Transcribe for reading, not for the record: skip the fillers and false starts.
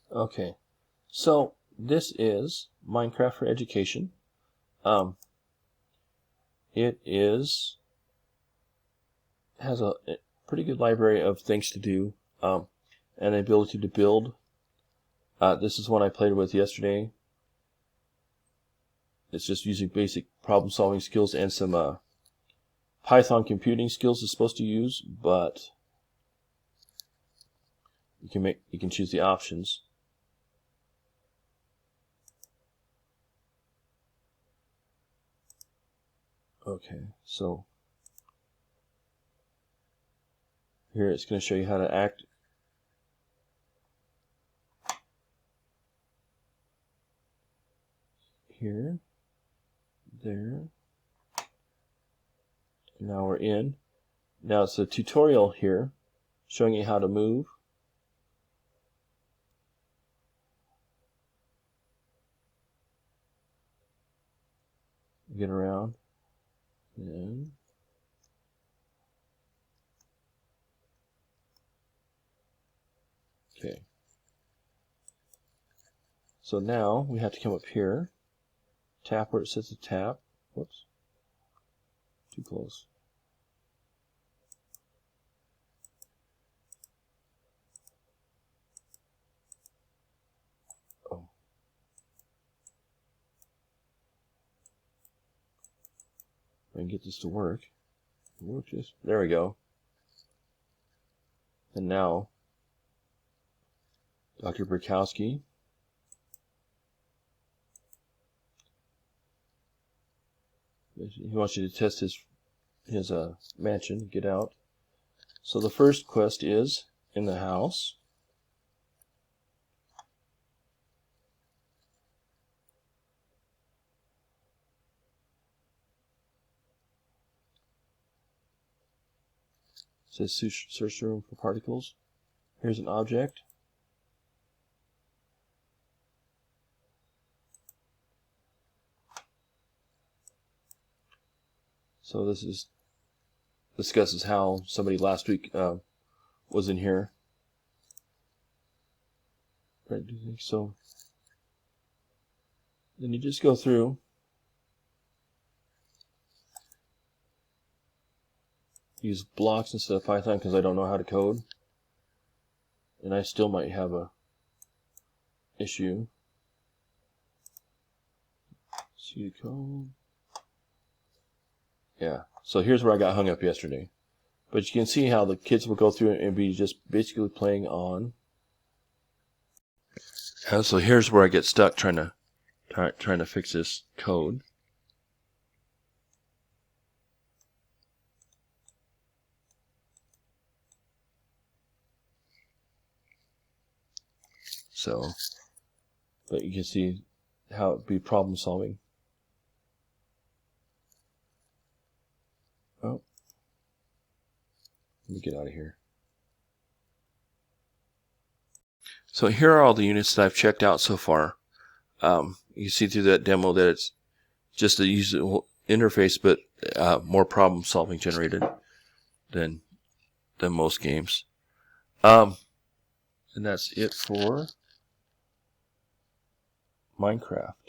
Okay, so this is Minecraft for Education. It has a pretty good library of things to do, and the ability to build. This is one I played with yesterday. It's just using basic problem-solving skills and some Python computing skills it's supposed to use, but you can choose the options. Okay, so here it's going to show you how to act. Here, there. Now we're in. Now it's a tutorial here showing you how to move. Get around. And okay. So now we have to come up here, tap where it says to tap. Whoops. Too close. Oh. I can get this to work. There we go. And now, Dr. Burkowski. He wants you to test his mansion, get out. So the first quest is in the house. It says search the room for particles. Here's an object. So this discusses how somebody last week was in here. Right, so then you just go through. Use blocks instead of Python because I don't know how to code, and I still might have a issue. See code. Yeah. So here's where I got hung up yesterday. But you can see how the kids will go through it and be just basically playing on. And so here's where I get stuck trying to fix this code. So, but you can see how it'd be problem solving. Oh, let me get out of here. So here are all the units that I've checked out so far. You see through that demo that it's just a user interface, but more problem solving generated than most games. And that's it for Minecraft.